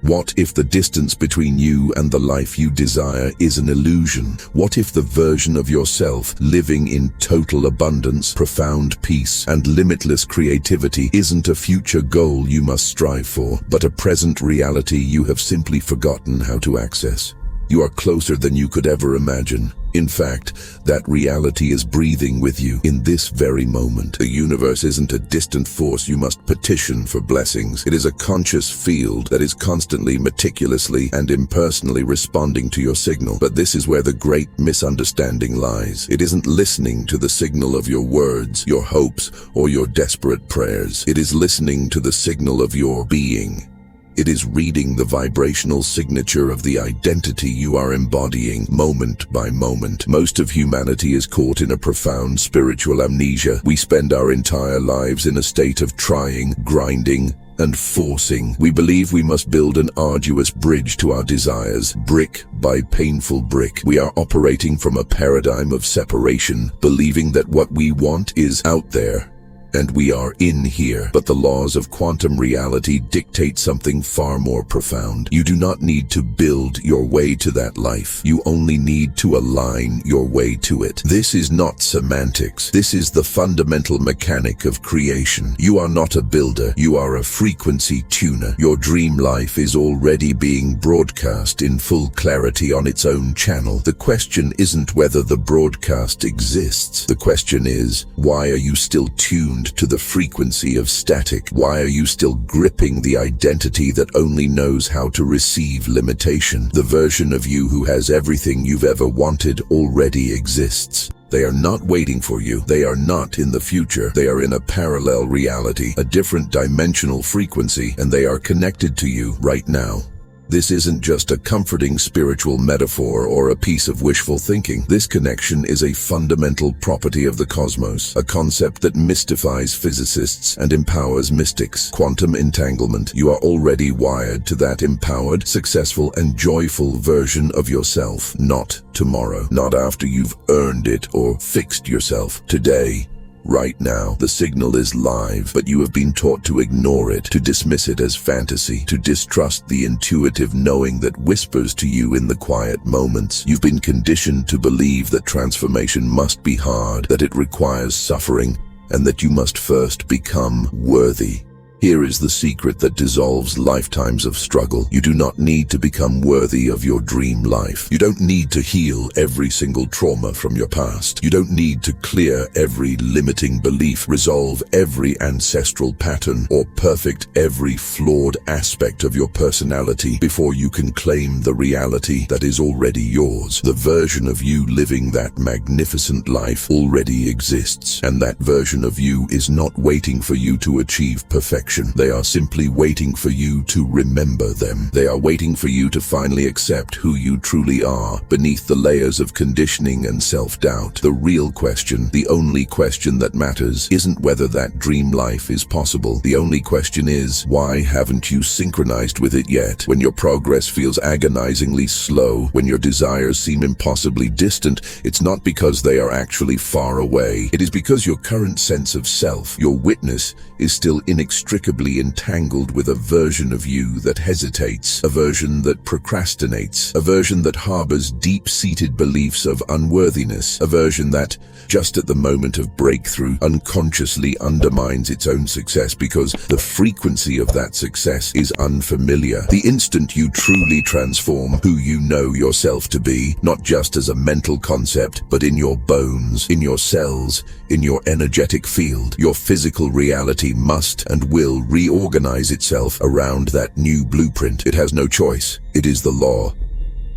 What if the distance between you and the life you desire is an illusion? What if the version of yourself living in total abundance, profound peace, and limitless creativity isn't a future goal you must strive for, but a present reality you have simply forgotten how to access? You are closer than you could ever imagine. In fact, that reality is breathing with you in this very moment. The universe isn't a distant force you must petition for blessings. It is a conscious field that is constantly, meticulously, and impersonally responding to your signal. But this is where the great misunderstanding lies. It isn't listening to the signal of your words, your hopes, or your desperate prayers. It is listening to the signal of your being. It is reading the vibrational signature of the identity you are embodying moment by moment. Most of humanity is caught in a profound spiritual amnesia. We spend our entire lives in a state of trying, grinding, and forcing. We believe we must build an arduous bridge to our desires, brick by painful brick. We are operating from a paradigm of separation, believing that what we want is out there, and we are in here. But the laws of quantum reality dictate something far more profound. You do not need to build your way to that life. You only need to align your way to it. This is not semantics. This is the fundamental mechanic of creation. You are not a builder. You are a frequency tuner. Your dream life is already being broadcast in full clarity on its own channel. The question isn't whether the broadcast exists. The question is, why are you still tuned to the frequency of static? Why are you still gripping the identity that only knows how to receive limitation? The version of you who has everything you've ever wanted already exists. They are not waiting for you. They are not in the future. They are in a parallel reality, a different dimensional frequency, and they are connected to you right now. This isn't just a comforting spiritual metaphor or a piece of wishful thinking. This connection is a fundamental property of the cosmos, a concept that mystifies physicists and empowers mystics. Quantum entanglement. You are already wired to that empowered, successful, and joyful version of yourself. Not tomorrow, not after you've earned it or fixed yourself. Today. Right now, the signal is live, but you have been taught to ignore it, to dismiss it as fantasy, to distrust the intuitive knowing that whispers to you in the quiet moments. You've been conditioned to believe that transformation must be hard, that it requires suffering, and that you must first become worthy. Here is the secret that dissolves lifetimes of struggle. You do not need to become worthy of your dream life. You don't need to heal every single trauma from your past. You don't need to clear every limiting belief, resolve every ancestral pattern, or perfect every flawed aspect of your personality before you can claim the reality that is already yours. The version of you living that magnificent life already exists, and that version of you is not waiting for you to achieve perfection. They are simply waiting for you to remember them. They are waiting for you to finally accept who you truly are beneath the layers of conditioning and self-doubt. The real question, the only question that matters, isn't whether that dream life is possible. The only question is, why haven't you synchronized with it yet? When your progress feels agonizingly slow, when your desires seem impossibly distant, it's not because they are actually far away. It is because your current sense of self, your witness, is still inextricably entangled with a version of you that hesitates, a version that procrastinates, a version that harbors deep-seated beliefs of unworthiness, a version that, just at the moment of breakthrough, unconsciously undermines its own success because the frequency of that success is unfamiliar. The instant you truly transform who you know yourself to be, not just as a mental concept, but in your bones, in your cells, in your energetic field, your physical reality must and will reorganize itself around that new blueprint. It has no choice. It is the law.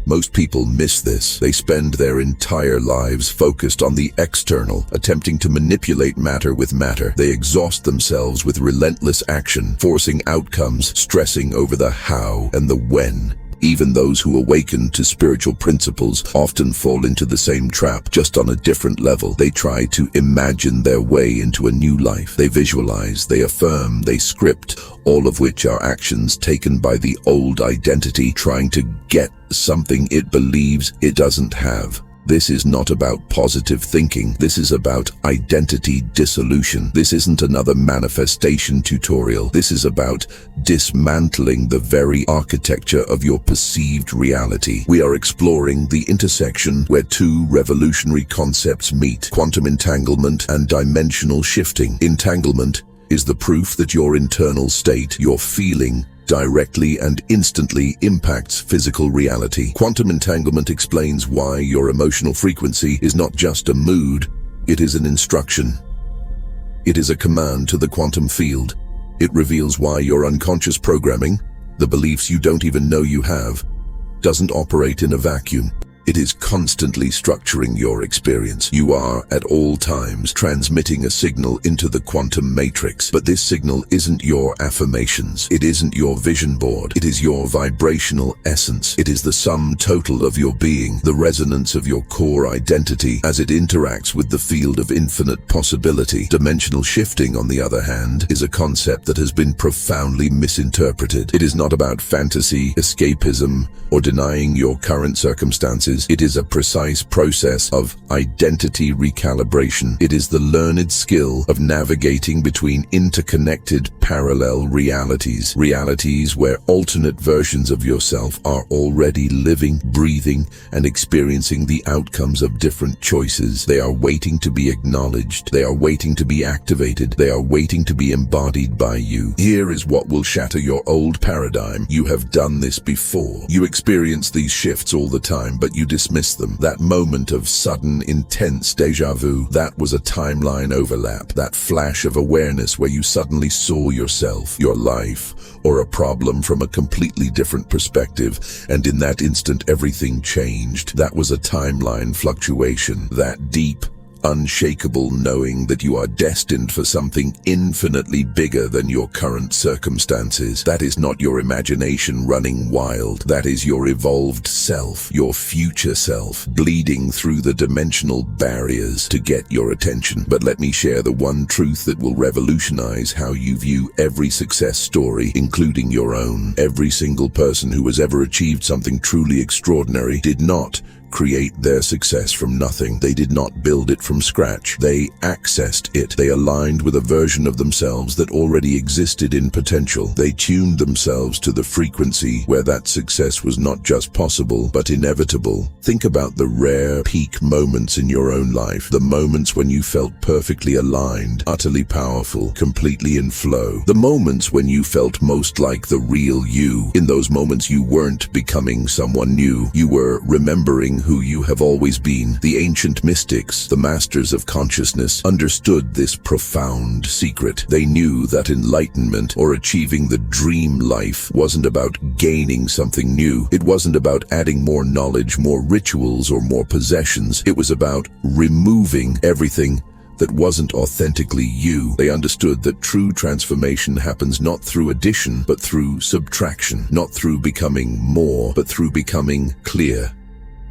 Most people miss this. They spend their entire lives focused on the external, attempting to manipulate matter with matter. They exhaust themselves with relentless action, forcing outcomes, stressing over the how and the when. Even those who awaken to spiritual principles often fall into the same trap, just on a different level. They try to imagine their way into a new life. They visualize, they affirm, they script, all of which are actions taken by the old identity trying to get something it believes it doesn't have. This is not about positive thinking. This is about identity dissolution. This isn't another manifestation tutorial. This is about dismantling the very architecture of your perceived reality. We are exploring the intersection where two revolutionary concepts meet: quantum entanglement and dimensional shifting. Entanglement is the proof that your internal state, your feeling, directly and instantly impacts physical reality. Quantum entanglement explains why your emotional frequency is not just a mood, it is an instruction. It is a command to the quantum field. It reveals why your unconscious programming, the beliefs you don't even know you have, doesn't operate in a vacuum. It is constantly structuring your experience. You are, at all times, transmitting a signal into the quantum matrix. But this signal isn't your affirmations. It isn't your vision board. It is your vibrational essence. It is the sum total of your being, the resonance of your core identity as it interacts with the field of infinite possibility. Dimensional shifting, on the other hand, is a concept that has been profoundly misinterpreted. It is not about fantasy, escapism, or denying your current circumstances. It is a precise process of identity recalibration. It is the learned skill of navigating between interconnected parallel realities. Realities where alternate versions of yourself are already living, breathing, and experiencing the outcomes of different choices. They are waiting to be acknowledged. They are waiting to be activated. They are waiting to be embodied by you. Here is what will shatter your old paradigm. You have done this before. You experience these shifts all the time, but you dismiss them. That moment of sudden, intense déjà vu, that was a timeline overlap, that flash of awareness where you suddenly saw yourself, your life, or a problem from a completely different perspective, and in that instant everything changed. That was a timeline fluctuation, that deep, unshakable knowing that you are destined for something infinitely bigger than your current circumstances. That is not your imagination running wild. That is your evolved self, your future self, bleeding through the dimensional barriers to get your attention. But let me share the one truth that will revolutionize how you view every success story, including your own. Every single person who has ever achieved something truly extraordinary did not create their success from nothing. They did not build it from scratch. They accessed it. They aligned with a version of themselves that already existed in potential. They tuned themselves to the frequency where that success was not just possible, but inevitable. Think about the rare peak moments in your own life, the moments when you felt perfectly aligned, utterly powerful, completely in flow. The moments when you felt most like the real you. In those moments you weren't becoming someone new. You were remembering who you have always been. The ancient mystics, the masters of consciousness, understood this profound secret. They knew that enlightenment, or achieving the dream life, wasn't about gaining something new. It wasn't about adding more knowledge, more rituals, or more possessions. It was about removing everything that wasn't authentically you. They understood that true transformation happens not through addition, but through subtraction. Not through becoming more, but through becoming clear.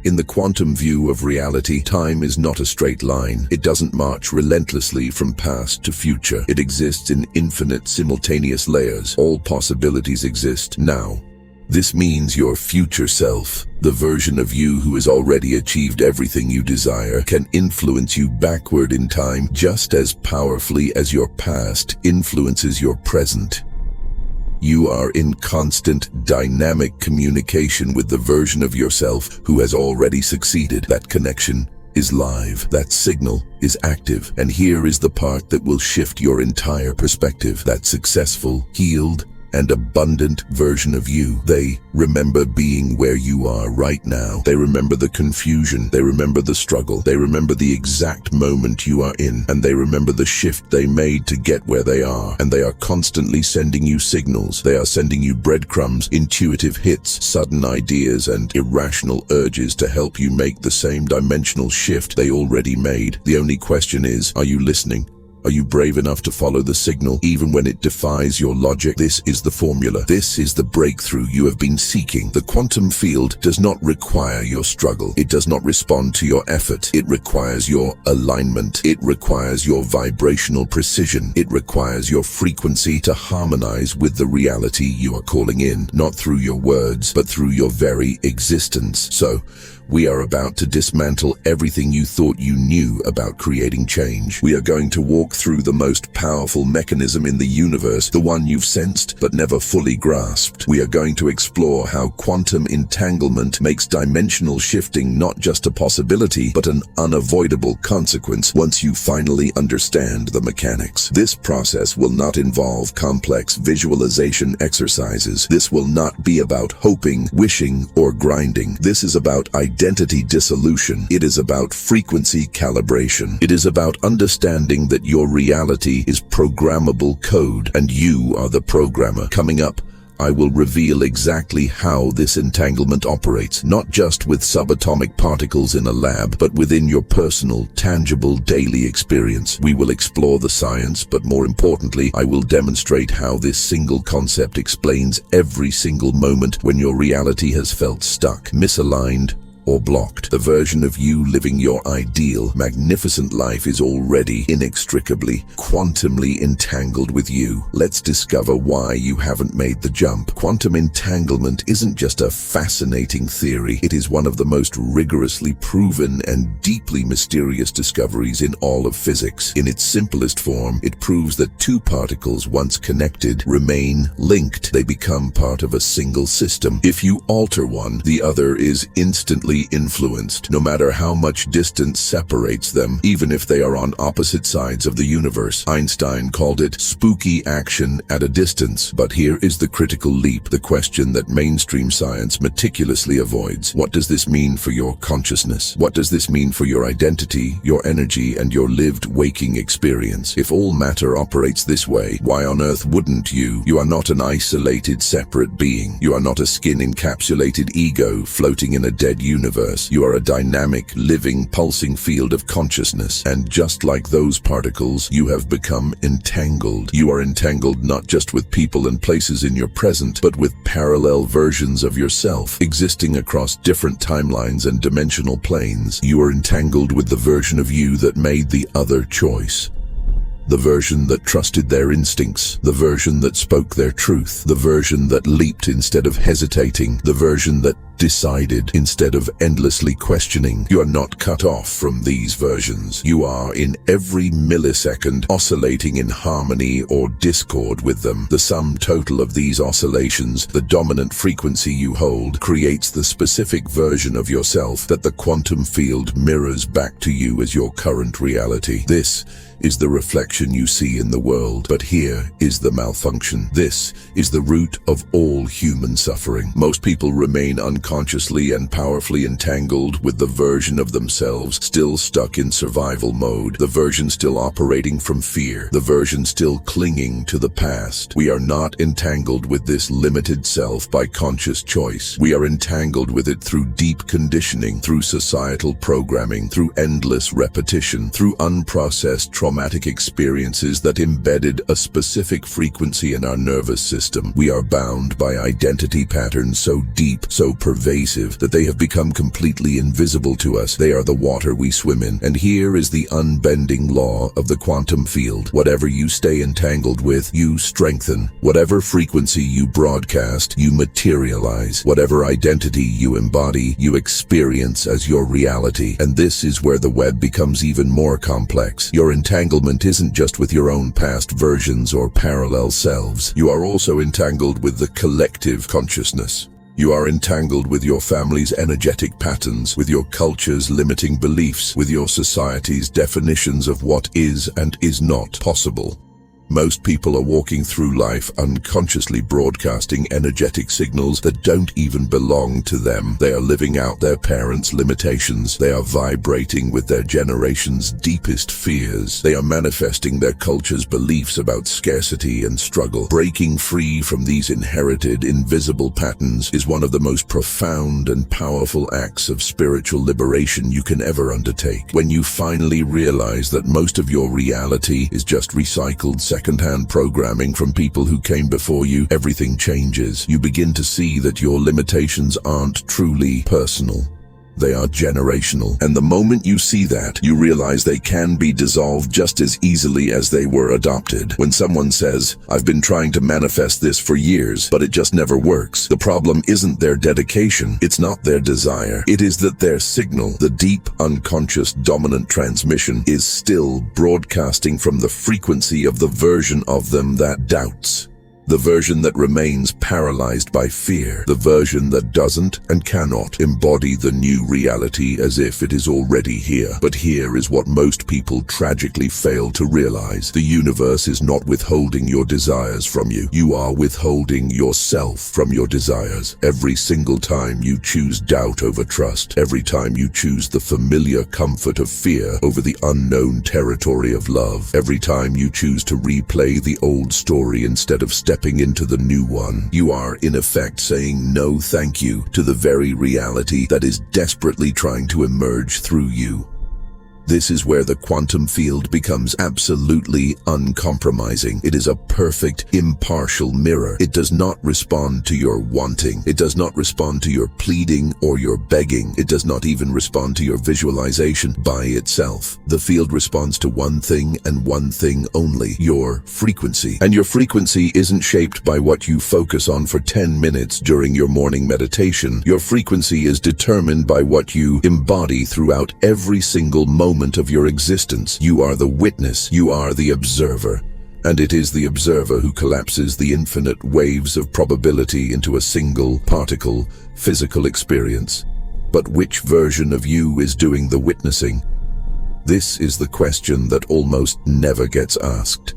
In the quantum view of reality, time is not a straight line. It doesn't march relentlessly from past to future. It exists in infinite simultaneous layers. All possibilities exist now. This means your future self, the version of you who has already achieved everything you desire, can influence you backward in time just as powerfully as your past influences your present. You are in constant, dynamic communication with the version of yourself who has already succeeded. That connection is live. That signal is active. And here is the part that will shift your entire perspective. That successful, healed, and abundant version of you. They remember being where you are right now. They remember the confusion. They remember the struggle. They remember the exact moment you are in. And they remember the shift they made to get where they are. And they are constantly sending you signals. They are sending you breadcrumbs, intuitive hits, sudden ideas, and irrational urges to help you make the same dimensional shift they already made. The only question is, are you listening? Are you brave enough to follow the signal, even when it defies your logic? This is the formula. This is the breakthrough you have been seeking. The quantum field does not require your struggle. It does not respond to your effort. It requires your alignment. It requires your vibrational precision. It requires your frequency to harmonize with the reality you are calling in, not through your words, but through your very existence. So, we are about to dismantle everything you thought you knew about creating change. We are going to walk through the most powerful mechanism in the universe, the one you've sensed but never fully grasped. We are going to explore how quantum entanglement makes dimensional shifting not just a possibility, but an unavoidable consequence once you finally understand the mechanics. This process will not involve complex visualization exercises. This will not be about hoping, wishing, or grinding. This is about identity dissolution. It is about frequency calibration. It is about understanding that your reality is programmable code, and you are the programmer. Coming up, I will reveal exactly how this entanglement operates, not just with subatomic particles in a lab, but within your personal, tangible, daily experience. We will explore the science, but more importantly, I will demonstrate how this single concept explains every single moment when your reality has felt stuck, misaligned, or blocked. The version of you living your ideal, magnificent life is already inextricably, quantumly entangled with you. Let's discover why you haven't made the jump. Quantum entanglement isn't just a fascinating theory. It is one of the most rigorously proven and deeply mysterious discoveries in all of physics. In its simplest form, it proves that two particles, once connected, remain linked. They become part of a single system. If you alter one, the other is instantly influenced, no matter how much distance separates them, even if they are on opposite sides of the universe. Einstein called it spooky action at a distance. But here is the critical leap, the question that mainstream science meticulously avoids. What does this mean for your consciousness? What does this mean for your identity, your energy, and your lived waking experience? If all matter operates this way, why on earth wouldn't you? You are not an isolated, separate being. You are not a skin-encapsulated ego floating in a dead universe. You are a dynamic, living, pulsing field of consciousness. And just like those particles, you have become entangled. You are entangled not just with people and places in your present, but with parallel versions of yourself, existing across different timelines and dimensional planes. You are entangled with the version of you that made the other choice. The version that trusted their instincts, the version that spoke their truth, the version that leaped instead of hesitating, the version that decided instead of endlessly questioning. You are not cut off from these versions. You are in every millisecond oscillating in harmony or discord with them. The sum total of these oscillations, the dominant frequency you hold, creates the specific version of yourself that the quantum field mirrors back to you as your current reality. This is the reflection you see in the world, but here is the malfunction. This is the root of all human suffering. Most people remain unconsciously and powerfully entangled with the version of themselves still stuck in survival mode, the version still operating from fear, the version still clinging to the past. We are not entangled with this limited self by conscious choice. We are entangled with it through deep conditioning, through societal programming, through endless repetition, through unprocessed traumatic experiences that embedded a specific frequency in our nervous system. We are bound by identity patterns so deep, so pervasive, that they have become completely invisible to us. They are the water we swim in. And here is the unbending law of the quantum field. Whatever you stay entangled with, you strengthen. Whatever frequency you broadcast, you materialize. Whatever identity you embody, you experience as your reality. And this is where the web becomes even more complex. Your entanglement isn't just with your own past versions or parallel selves. You are also entangled with the collective consciousness. You are entangled with your family's energetic patterns, with your culture's limiting beliefs, with your society's definitions of what is and is not possible. Most people are walking through life unconsciously broadcasting energetic signals that don't even belong to them. They are living out their parents' limitations. They are vibrating with their generation's deepest fears. They are manifesting their culture's beliefs about scarcity and struggle. Breaking free from these inherited, invisible patterns is one of the most profound and powerful acts of spiritual liberation you can ever undertake. When you finally realize that most of your reality is just recycled second-hand programming from people who came before you, everything changes. You begin to see that your limitations aren't truly personal. They are generational. And the moment you see that, you realize they can be dissolved just as easily as they were adopted. When someone says, "I've been trying to manifest this for years, but it just never works," the problem isn't their dedication. It's not their desire. It is that their signal, the deep, unconscious, dominant transmission, is still broadcasting from the frequency of the version of them that doubts. The version that remains paralyzed by fear, the version that doesn't and cannot embody the new reality as if it is already here. But here is what most people tragically fail to realize. The universe is not withholding your desires from you. You are withholding yourself from your desires. Every single time you choose doubt over trust, every time you choose the familiar comfort of fear over the unknown territory of love, every time you choose to replay the old story instead of stepping into the new one, you are in effect saying no thank you to the very reality that is desperately trying to emerge through you. This is where the quantum field becomes absolutely uncompromising. It is a perfect, impartial mirror. It does not respond to your wanting. It does not respond to your pleading or your begging. It does not even respond to your visualization by itself. The field responds to one thing and one thing only: your frequency. And your frequency isn't shaped by what you focus on for 10 minutes during your morning meditation. Your frequency is determined by what you embody throughout every single moment of your existence. You are the witness, you are the observer, and it is the observer who collapses the infinite waves of probability into a single particle physical experience. But which version of you is doing the witnessing? This is the question that almost never gets asked.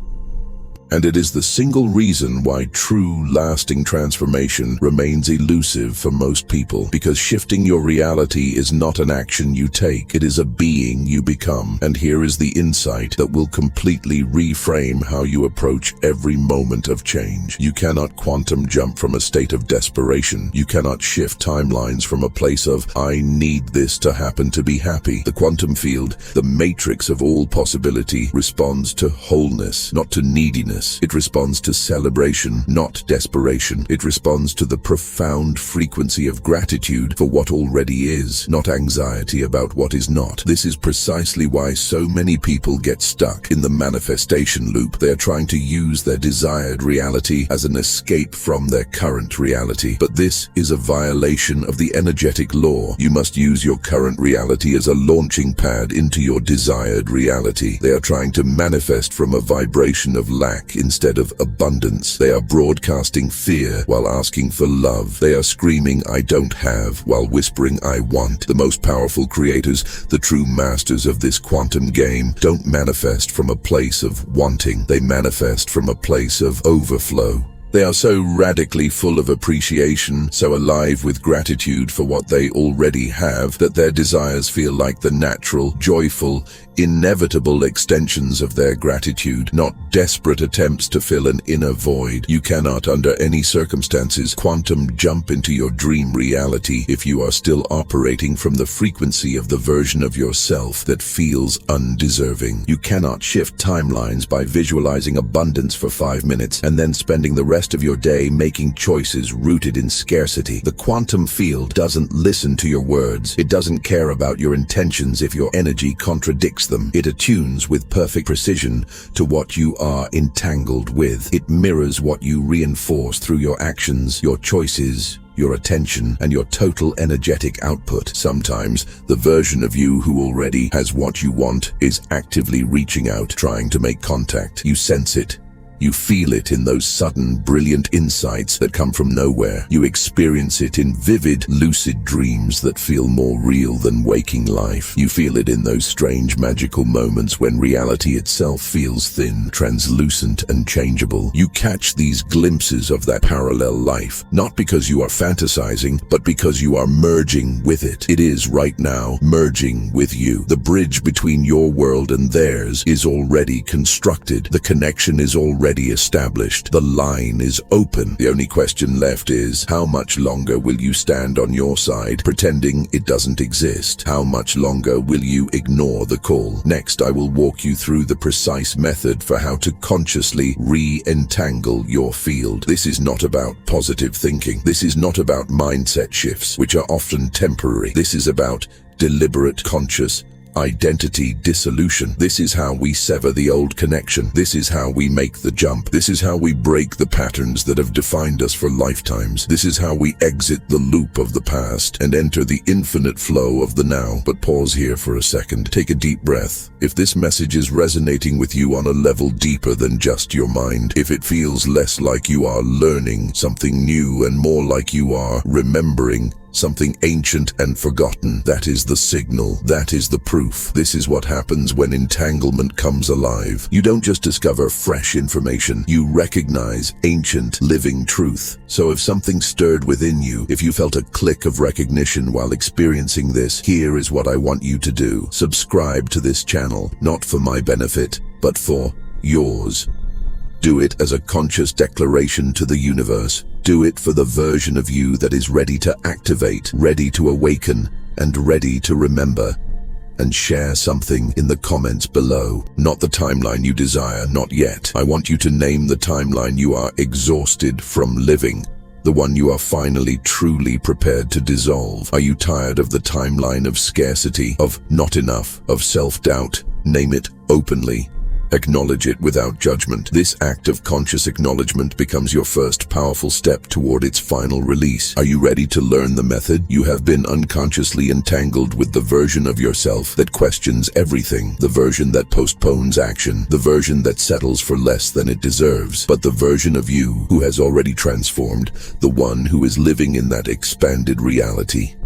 And it is the single reason why true, lasting transformation remains elusive for most people. Because shifting your reality is not an action you take, it is a being you become. And here is the insight that will completely reframe how you approach every moment of change. You cannot quantum jump from a state of desperation. You cannot shift timelines from a place of, "I need this to happen to be happy." The quantum field, the matrix of all possibility, responds to wholeness, not to neediness. It responds to celebration, not desperation. It responds to the profound frequency of gratitude for what already is, not anxiety about what is not. This is precisely why so many people get stuck in the manifestation loop. They are trying to use their desired reality as an escape from their current reality. But this is a violation of the energetic law. You must use your current reality as a launching pad into your desired reality. They are trying to manifest from a vibration of lack instead of abundance. They are broadcasting fear while asking for love. They are screaming, "I don't have," while whispering, "I want." The most powerful creators, the true masters of this quantum game, don't manifest from a place of wanting. They manifest from a place of overflow. They are so radically full of appreciation, so alive with gratitude for what they already have, that their desires feel like the natural, joyful, inevitable extensions of their gratitude, not desperate attempts to fill an inner void. You cannot, under any circumstances, quantum jump into your dream reality if you are still operating from the frequency of the version of yourself that feels undeserving. You cannot shift timelines by visualizing abundance for 5 minutes and then spending the rest of your day making choices rooted in scarcity. The quantum field doesn't listen to your words. It doesn't care about your intentions if your energy contradicts them. It attunes with perfect precision to what you are entangled with. It mirrors what you reinforce through your actions, your choices, your attention, and your total energetic output. Sometimes, the version of you who already has what you want is actively reaching out, trying to make contact. You sense it. You feel it in those sudden, brilliant insights that come from nowhere. You experience it in vivid, lucid dreams that feel more real than waking life. You feel it in those strange, magical moments when reality itself feels thin, translucent, and changeable. You catch these glimpses of that parallel life, not because you are fantasizing, but because you are merging with it. It is right now merging with you. The bridge between your world and theirs is already constructed. The connection is already already established. The line is open. The only question left is, how much longer will you stand on your side, pretending it doesn't exist? How much longer will you ignore the call? Next, I will walk you through the precise method for how to consciously re-entangle your field. This is not about positive thinking. This is not about mindset shifts, which are often temporary. This is about deliberate, conscious identity dissolution. This is how we sever the old connection. This is how we make the jump. This is how we break the patterns that have defined us for lifetimes. This is how we exit the loop of the past and enter the infinite flow of the now. But pause here for a second. Take a deep breath. If this message is resonating with you on a level deeper than just your mind, if it feels less like you are learning something new and more like you are remembering something ancient and forgotten, that is the signal. That is the proof. This is what happens when entanglement comes alive. You don't just discover fresh information, you recognize ancient, living truth. So if something stirred within you, if you felt a click of recognition while experiencing this, here is what I want you to do. Subscribe to this channel, not for my benefit, but for yours. Do it as a conscious declaration to the universe. Do it for the version of you that is ready to activate, ready to awaken, and ready to remember. And share something in the comments below. Not the timeline you desire, not yet. I want you to name the timeline you are exhausted from living. The one you are finally truly prepared to dissolve. Are you tired of the timeline of scarcity, of not enough, of self-doubt? Name it openly. Acknowledge it without judgment. This act of conscious acknowledgement becomes your first powerful step toward its final release. Are you ready to learn the method? You have been unconsciously entangled with the version of yourself that questions everything, the version that postpones action, the version that settles for less than it deserves. But the version of you who has already transformed, the one who is living in that expanded reality.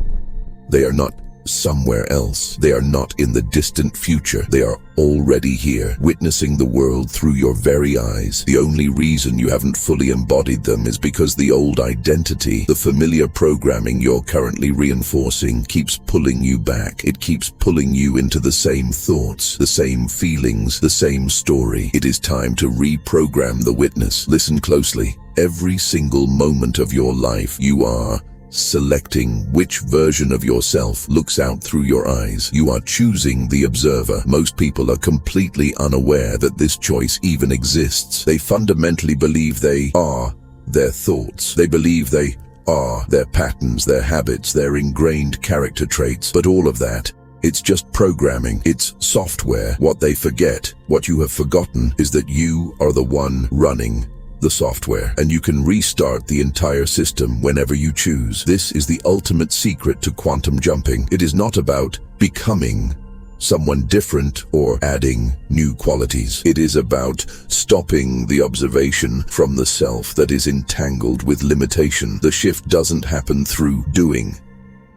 They are not somewhere else. They are not in the distant future. They are already here, witnessing the world through your very eyes. The only reason you haven't fully embodied them is because the old identity, the familiar programming you're currently reinforcing, keeps pulling you back. It keeps pulling you into the same thoughts, the same feelings, the same story. It is time to reprogram the witness. Listen closely. Every single moment of your life, you are selecting which version of yourself looks out through your eyes. You are choosing the observer. Most people are completely unaware that this choice even exists. They fundamentally believe they are their thoughts. They believe they are their patterns, their habits, their ingrained character traits. But all of that, it's just programming. It's software. What they forget, what you have forgotten, is that you are the one running the software, and you can restart the entire system whenever you choose. This is the ultimate secret to quantum jumping. It is not about becoming someone different or adding new qualities. It is about stopping the observation from the self that is entangled with limitation. The shift doesn't happen through doing.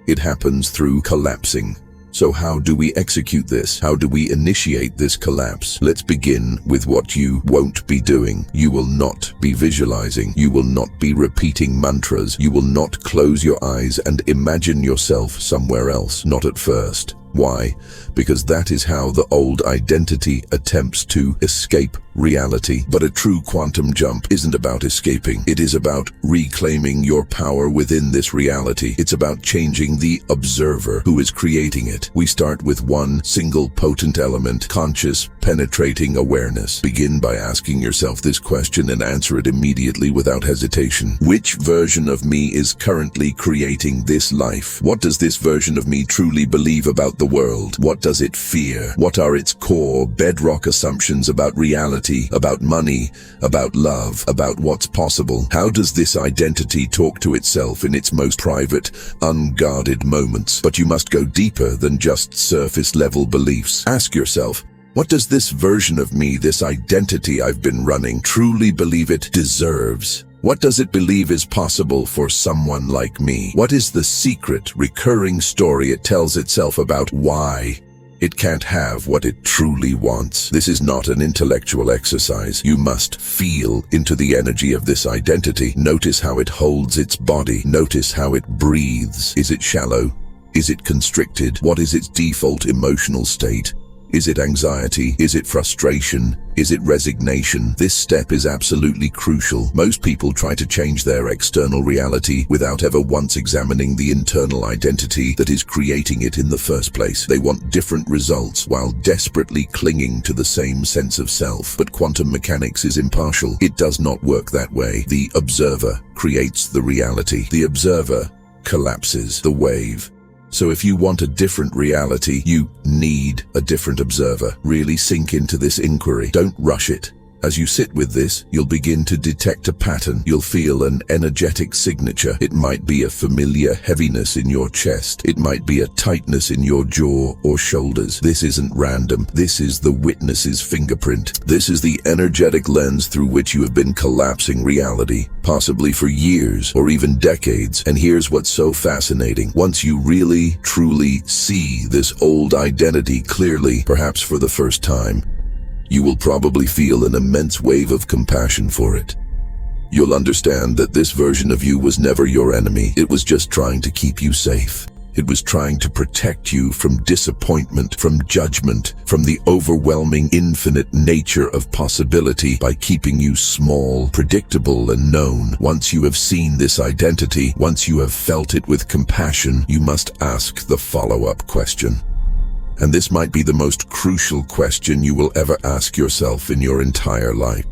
It happens through collapsing. So how do we execute this? How do we initiate this collapse? Let's begin with what you won't be doing. You will not be visualizing. You will not be repeating mantras. You will not close your eyes and imagine yourself somewhere else. Not at first. Why? Because that is how the old identity attempts to escape reality. But a true quantum jump isn't about escaping. It is about reclaiming your power within this reality. It's about changing the observer who is creating it. We start with one single potent element: conscious, penetrating awareness. Begin by asking yourself this question and answer it immediately without hesitation. Which version of me is currently creating this life? What does this version of me truly believe about the world? What does it fear? What are its core, bedrock assumptions about reality, about money, about love, about what's possible? How does this identity talk to itself in its most private, unguarded moments? But you must go deeper than just surface-level beliefs. Ask yourself, what does this version of me, this identity I've been running, truly believe it deserves? What does it believe is possible for someone like me? What is the secret, recurring story it tells itself about why it can't have what it truly wants? This is not an intellectual exercise. You must feel into the energy of this identity. Notice how it holds its body. Notice how it breathes. Is it shallow? Is it constricted? What is its default emotional state? Is it anxiety? Is it frustration? Is it resignation? This step is absolutely crucial. Most people try to change their external reality without ever once examining the internal identity that is creating it in the first place. They want different results while desperately clinging to the same sense of self. But quantum mechanics is impartial. It does not work that way. The observer creates the reality. The observer collapses the wave. So if you want a different reality, you need a different observer. Really sink into this inquiry. Don't rush it. As you sit with this, you'll begin to detect a pattern. You'll feel an energetic signature. It might be a familiar heaviness in your chest. It might be a tightness in your jaw or shoulders. This isn't random. This is the witness's fingerprint. This is the energetic lens through which you have been collapsing reality, possibly for years or even decades. And here's what's so fascinating. Once you really, truly see this old identity clearly, perhaps for the first time, you will probably feel an immense wave of compassion for it. You'll understand that this version of you was never your enemy. It was just trying to keep you safe. It was trying to protect you from disappointment, from judgment, from the overwhelming infinite nature of possibility by keeping you small, predictable, and known. Once you have seen this identity, once you have felt it with compassion, you must ask the follow-up question. And this might be the most crucial question you will ever ask yourself in your entire life.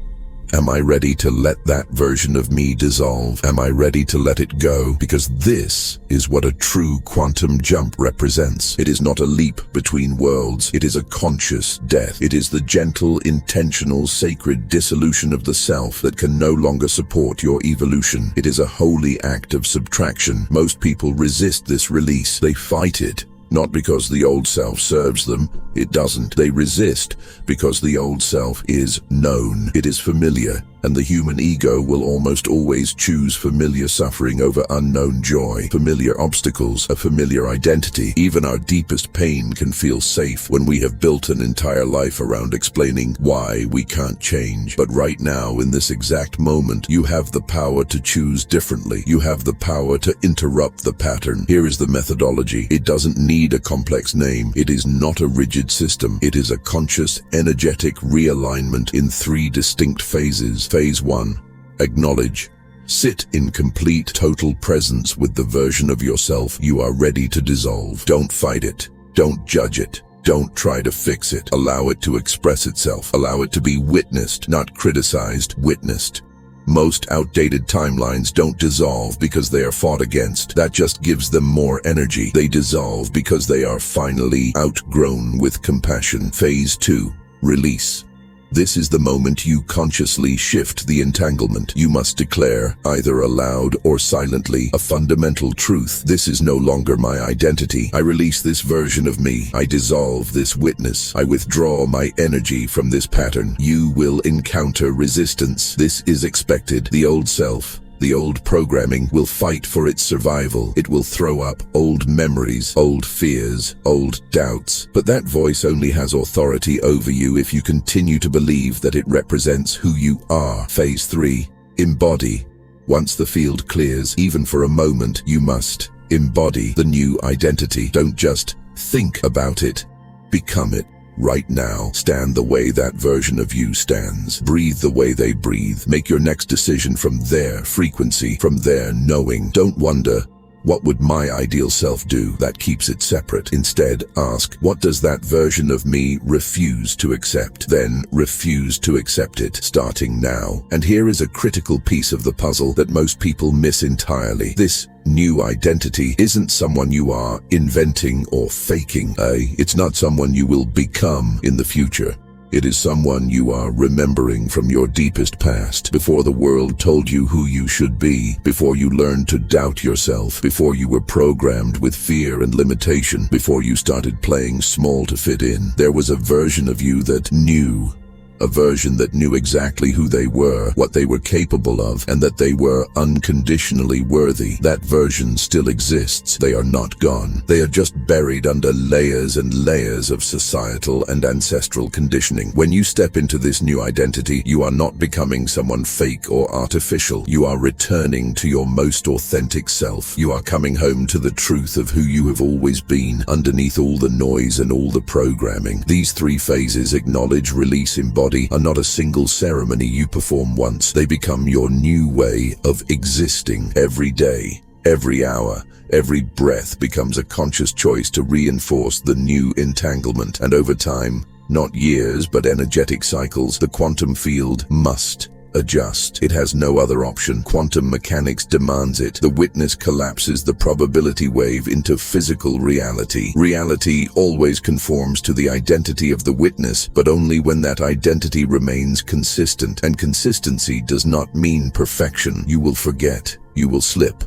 Am I ready to let that version of me dissolve? Am I ready to let it go? Because this is what a true quantum jump represents. It is not a leap between worlds. It is a conscious death. It is the gentle, intentional, sacred dissolution of the self that can no longer support your evolution. It is a holy act of subtraction. Most people resist this release. They fight it. Not because the old self serves them, it doesn't. They resist because the old self is known. It is familiar, and the human ego will almost always choose familiar suffering over unknown joy, familiar obstacles, a familiar identity. Even our deepest pain can feel safe when we have built an entire life around explaining why we can't change. But right now, in this exact moment, you have the power to choose differently. You have the power to interrupt the pattern. Here is the methodology. It doesn't need a complex name. It is not a rigid system. It is a conscious, energetic realignment in 3 distinct phases. Phase 1. Acknowledge. Sit in complete, total presence with the version of yourself you are ready to dissolve. Don't fight it. Don't judge it. Don't try to fix it. Allow it to express itself. Allow it to be witnessed, not criticized, witnessed. Most outdated timelines don't dissolve because they are fought against. That just gives them more energy. They dissolve because they are finally outgrown with compassion. Phase 2. Release. This is the moment you consciously shift the entanglement. You must declare, either aloud or silently, a fundamental truth. This is no longer my identity. I release this version of me. I dissolve this witness. I withdraw my energy from this pattern. You will encounter resistance. This is expected. The old self, the old programming, will fight for its survival. It will throw up old memories, old fears, old doubts. But that voice only has authority over you if you continue to believe that it represents who you are. Phase 3. Embody. Once the field clears, even for a moment, you must embody the new identity. Don't just think about it. Become it. Right now, stand the way that version of you stands. Breathe the way they breathe. Make your next decision from their frequency, from their knowing. Don't wonder, what would my ideal self do? That keeps it separate. Instead, ask, what does that version of me refuse to accept? Then refuse to accept it, starting now. And here is a critical piece of the puzzle that most people miss entirely. This new identity isn't someone you are inventing or faking. It's not someone you will become in the future. It is someone you are remembering from your deepest past, before the world told you who you should be, before you learned to doubt yourself, before you were programmed with fear and limitation, before you started playing small to fit in. There was a version of you that knew, a version that knew exactly who they were, what they were capable of, and that they were unconditionally worthy. That version still exists. They are not gone. They are just buried under layers and layers of societal and ancestral conditioning. When you step into this new identity, you are not becoming someone fake or artificial. You are returning to your most authentic self. You are coming home to the truth of who you have always been, underneath all the noise and all the programming. These three phases, acknowledge, release, embody, are not a single ceremony you perform once. They become your new way of existing. Every day, every hour, every breath becomes a conscious choice to reinforce the new entanglement. And over time, not years but energetic cycles, the quantum field must adjust. It has no other option. Quantum mechanics demands it. The witness collapses the probability wave into physical reality. Reality always conforms to the identity of the witness, but only when that identity remains consistent. And consistency does not mean perfection. You will forget. You will slip.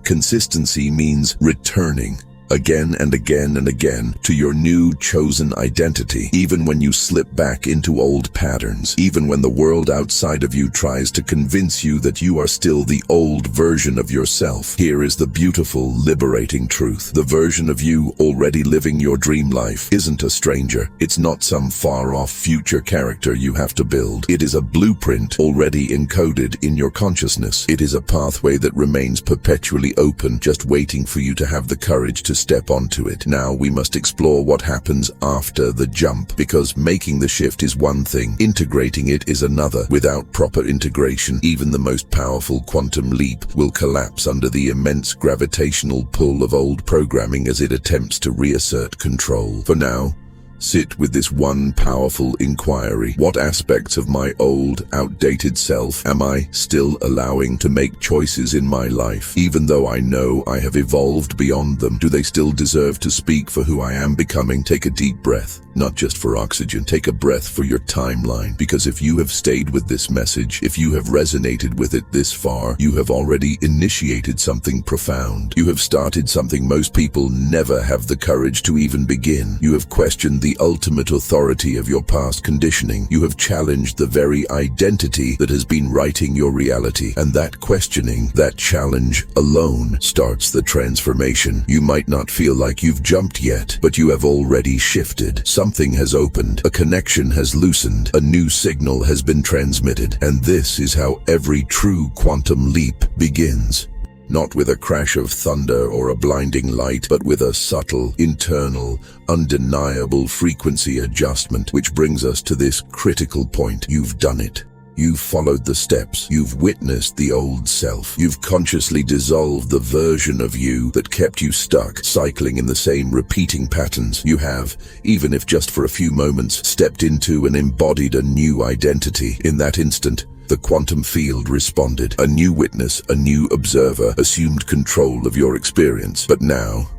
Consistency means returning again and again and again to your new chosen identity, even when you slip back into old patterns, even when the world outside of you tries to convince you that you are still the old version of yourself. Here is the beautiful, liberating truth. The version of you already living your dream life isn't a stranger. It's not some far-off future character you have to build. It is a blueprint already encoded in your consciousness. It is a pathway that remains perpetually open, just waiting for you to have the courage to step onto it. Now we must explore what happens after the jump, because making the shift is one thing, integrating it is another. Without proper integration, even the most powerful quantum leap will collapse under the immense gravitational pull of old programming as it attempts to reassert control. For now, sit with this one powerful inquiry. What aspects of my old, outdated self am I still allowing to make choices in my life? Even though I know I have evolved beyond them, do they still deserve to speak for who I am becoming? Take a deep breath, not just for oxygen. Take a breath for your timeline, because if you have stayed with this message, if you have resonated with it this far, you have already initiated something profound. You have started something most people never have the courage to even begin. You have questioned the ultimate authority of your past conditioning. You have challenged the very identity that has been writing your reality. And that questioning, that challenge alone starts the transformation. You might not feel like you've jumped yet, but you have already shifted. Something has opened, a connection has loosened, a new signal has been transmitted. And this is how every true quantum leap begins. Not with a crash of thunder or a blinding light, but with a subtle, internal, undeniable frequency adjustment, which brings us to this critical point. You've done it. You've followed the steps. You've witnessed the old self. You've consciously dissolved the version of you that kept you stuck, cycling in the same repeating patterns. You have, even if just for a few moments, stepped into and embodied a new identity. In that instant, the quantum field responded. A new witness, a new observer, assumed control of your experience. But now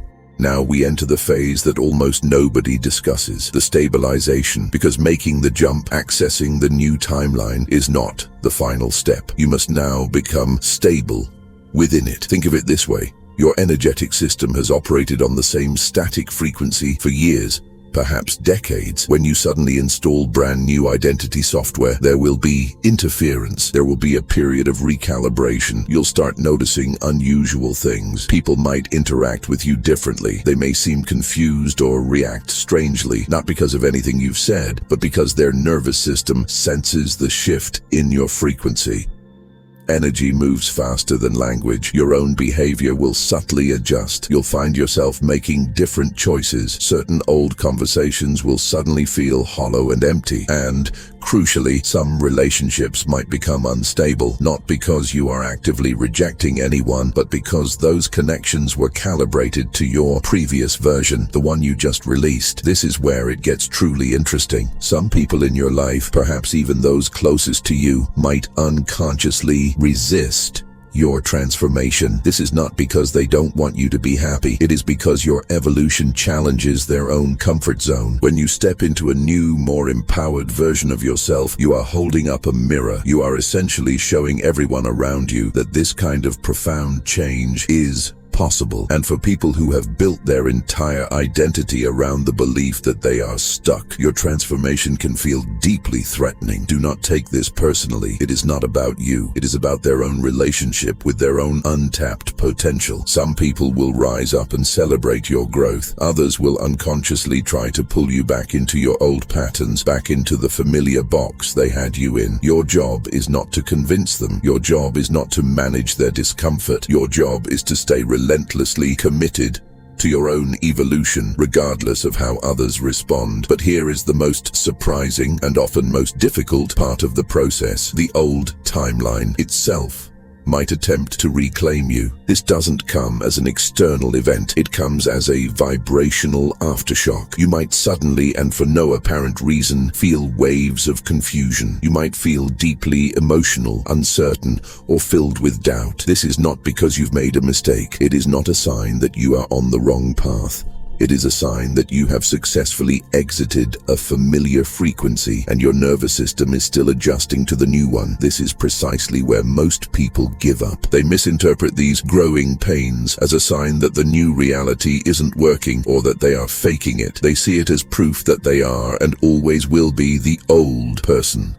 we enter the phase that almost nobody discusses, the stabilization, because making the jump, accessing the new timeline, is not the final step. You must now become stable within it. Think of it this way. Your energetic system has operated on the same static frequency for years, perhaps decades. When you suddenly install brand new identity software, there will be interference. There will be a period of recalibration. You'll start noticing unusual things. People might interact with you differently. They may seem confused or react strangely, not because of anything you've said, but because their nervous system senses the shift in your frequency. Energy moves faster than language. Your own behavior will subtly adjust. You'll find yourself making different choices. Certain old conversations will suddenly feel hollow and empty. And, crucially, some relationships might become unstable, not because you are actively rejecting anyone, but because those connections were calibrated to your previous version, the one you just released. This is where it gets truly interesting. Some people in your life, perhaps even those closest to you, might unconsciously resist your transformation. This is not because they don't want you to be happy. It is because your evolution challenges their own comfort zone. When you step into a new, more empowered version of yourself, you are holding up a mirror. You are essentially showing everyone around you that this kind of profound change is impossible. And for people who have built their entire identity around the belief that they are stuck, your transformation can feel deeply threatening. Do not take this personally. It is not about you. It is about their own relationship with their own untapped potential. Some people will rise up and celebrate your growth. Others will unconsciously try to pull you back into your old patterns, back into the familiar box they had you in. Your job is not to convince them. Your job is not to manage their discomfort. Your job is to stay relentlessly committed to your own evolution, regardless of how others respond. But here is the most surprising and often most difficult part of the process. The old timeline itself might attempt to reclaim you. This doesn't come as an external event. It comes as a vibrational aftershock. You might suddenly, and for no apparent reason, feel waves of confusion. You might feel deeply emotional, uncertain, or filled with doubt. This is not because you've made a mistake. It is not a sign that you are on the wrong path. It is a sign that you have successfully exited a familiar frequency and your nervous system is still adjusting to the new one. This is precisely where most people give up. They misinterpret these growing pains as a sign that the new reality isn't working or that they are faking it. They see it as proof that they are and always will be the old person.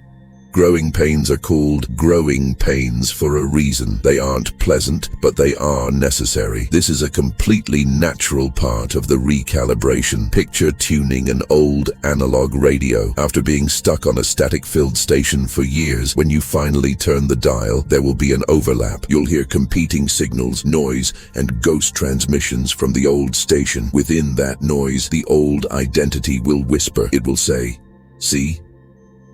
Growing pains are called growing pains for a reason. They aren't pleasant, but they are necessary. This is a completely natural part of the recalibration. Picture tuning an old analog radio. After being stuck on a static-filled station for years, when you finally turn the dial, there will be an overlap. You'll hear competing signals, noise, and ghost transmissions from the old station. Within that noise, the old identity will whisper. It will say, "See?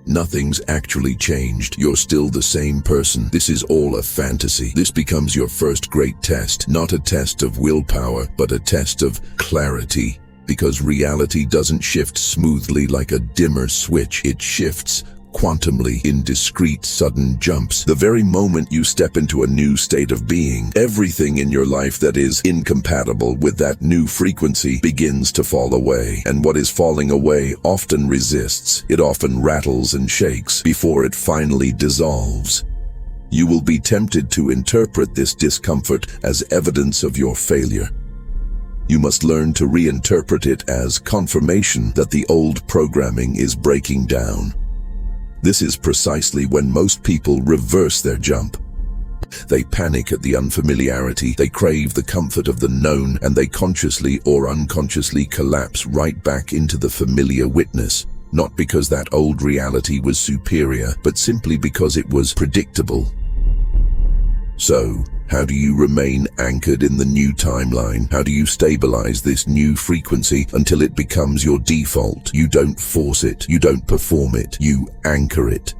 Nothing's actually changed. You're still the same person. This is all a fantasy." This becomes your first great test, not a test of willpower, but a test of clarity. Because reality doesn't shift smoothly like a dimmer switch. It shifts quantumly in discrete, sudden jumps. The very moment you step into a new state of being, everything in your life that is incompatible with that new frequency begins to fall away. And what is falling away often resists. It often rattles and shakes before it finally dissolves. You will be tempted to interpret this discomfort as evidence of your failure. You must learn to reinterpret it as confirmation that the old programming is breaking down. This is precisely when most people reverse their jump. They panic at the unfamiliarity, they crave the comfort of the known, and they consciously or unconsciously collapse right back into the familiar witness. Not because that old reality was superior, but simply because it was predictable. So, how do you remain anchored in the new timeline? How do you stabilize this new frequency until it becomes your default? You don't force it. You don't perform it. You anchor it.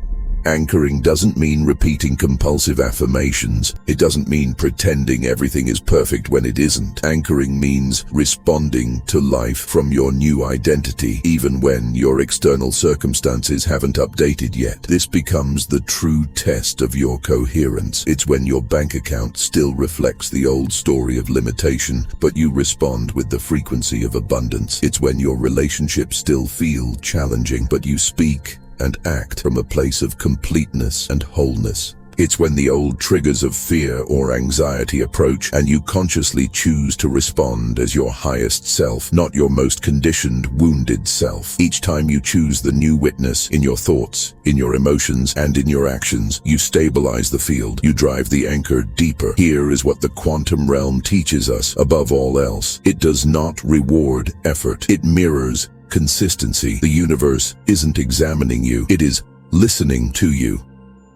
Anchoring doesn't mean repeating compulsive affirmations. It doesn't mean pretending everything is perfect when it isn't. Anchoring means responding to life from your new identity, even when your external circumstances haven't updated yet. This becomes the true test of your coherence. It's when your bank account still reflects the old story of limitation, but you respond with the frequency of abundance. It's when your relationships still feel challenging, but you speak and act from a place of completeness and wholeness. It's when the old triggers of fear or anxiety approach and you consciously choose to respond as your highest self, not your most conditioned, wounded self. Each time you choose the new witness in your thoughts, in your emotions, and in your actions, you stabilize the field. You drive the anchor deeper. Here is what the quantum realm teaches us above all else. It does not reward effort. It mirrors consistency. The universe isn't examining you. It is listening to you.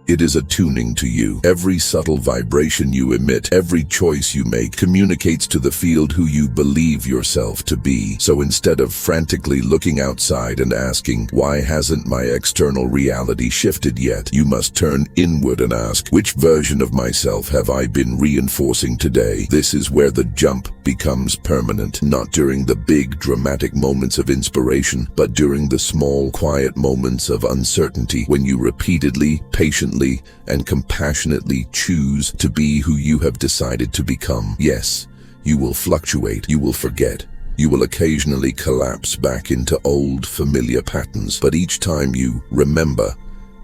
It is attuning to you. Every subtle vibration you emit, every choice you make, communicates to the field who you believe yourself to be. So instead of frantically looking outside and asking, why hasn't my external reality shifted yet? You must turn inward and ask, which version of myself have I been reinforcing today? This is where the jump becomes permanent, not during the big dramatic moments of inspiration, but during the small, quiet moments of uncertainty, when you repeatedly, patiently, and compassionately choose to be who you have decided to become. Yes, you will fluctuate, you will forget, you will occasionally collapse back into old familiar patterns, but each time you remember,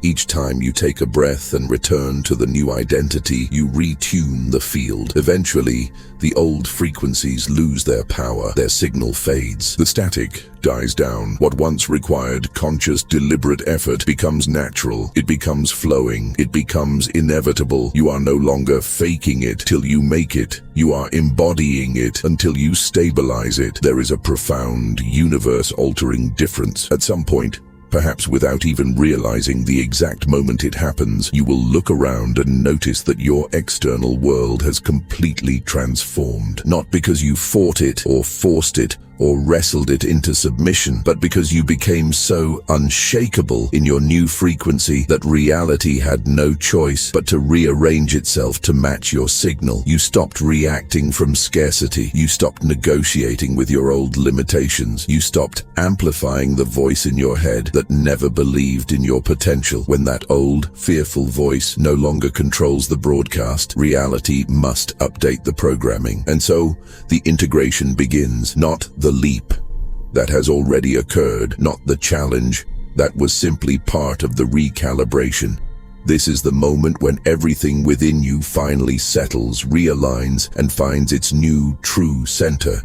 Each time you take a breath and return to the new identity, you retune the field. Eventually, the old frequencies lose their power, their signal fades, the static dies down. What once required conscious, deliberate effort becomes natural. It becomes flowing. It becomes inevitable. You are no longer faking it till you make it. You are embodying it until you stabilize it. There is a profound, universe-altering difference. At some point, perhaps without even realizing the exact moment it happens, you will look around and notice that your external world has completely transformed. Not because you fought it or forced it or wrestled it into submission, but because you became so unshakable in your new frequency that reality had no choice but to rearrange itself to match your signal. You stopped reacting from scarcity. You stopped negotiating with your old limitations. You stopped amplifying the voice in your head that never believed in your potential. When that old, fearful voice no longer controls the broadcast, reality must update the programming. And so, the integration begins, not the leap that has already occurred, not the challenge that was simply part of the recalibration. This is the moment when everything within you finally settles, realigns, and finds its new, true center.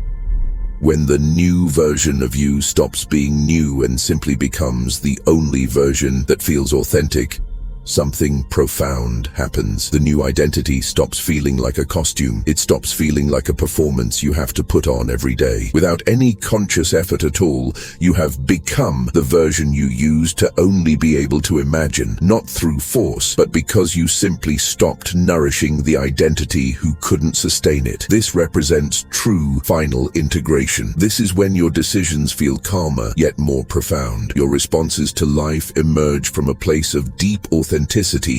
When the new version of you stops being new and simply becomes the only version that feels authentic, something profound happens. The new identity stops feeling like a costume. It stops feeling like a performance you have to put on every day. Without any conscious effort at all, you have become the version you used to only be able to imagine, not through force, but because you simply stopped nourishing the identity who couldn't sustain it. This represents true final integration. This is when your decisions feel calmer, yet more profound. Your responses to life emerge from a place of deep authenticity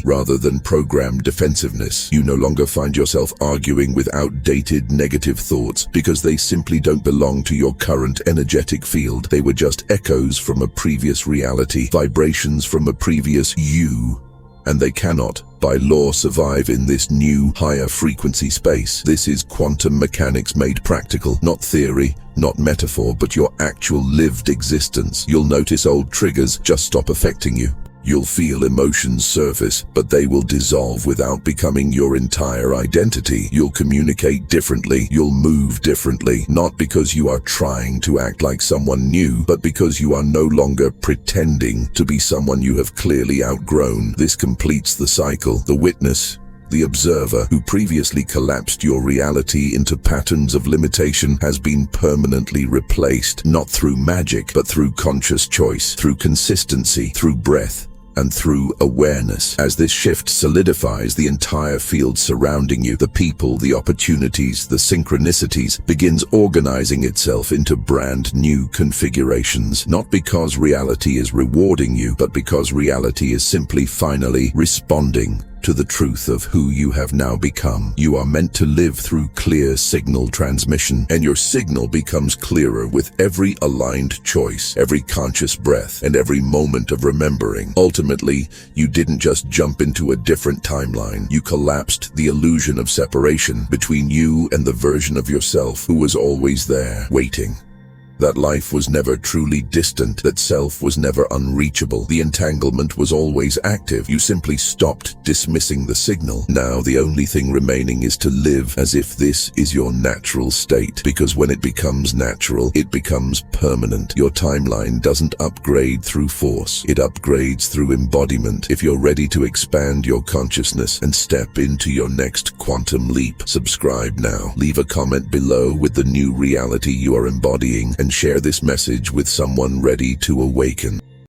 rather than programmed defensiveness. You no longer find yourself arguing with outdated negative thoughts because they simply don't belong to your current energetic field. They were just echoes from a previous reality, vibrations from a previous you, and they cannot, by law, survive in this new, higher frequency space. This is quantum mechanics made practical, not theory, not metaphor, but your actual lived existence. You'll notice old triggers just stop affecting you. You'll feel emotions surface, but they will dissolve without becoming your entire identity. You'll communicate differently. You'll move differently, not because you are trying to act like someone new, but because you are no longer pretending to be someone you have clearly outgrown. This completes the cycle. The witness, the observer who previously collapsed your reality into patterns of limitation, has been permanently replaced, not through magic, but through conscious choice, through consistency, through breath, and through awareness. As this shift solidifies, the entire field surrounding you, the people, the opportunities, the synchronicities, begins organizing itself into brand new configurations. Not because reality is rewarding you, but because reality is simply finally responding to the truth of who you have now become. You are meant to live through clear signal transmission, and your signal becomes clearer with every aligned choice, every conscious breath, and every moment of remembering. Ultimately, you didn't just jump into a different timeline. You collapsed the illusion of separation between you and the version of yourself who was always there, waiting. That life was never truly distant, that self was never unreachable. The entanglement was always active. You simply stopped dismissing the signal. Now the only thing remaining is to live as if this is your natural state, because when it becomes natural, it becomes permanent. Your timeline doesn't upgrade through force. It upgrades through embodiment. If you're ready to expand your consciousness and step into your next quantum leap, subscribe now. Leave a comment below with the new reality you are embodying, and share this message with someone ready to awaken.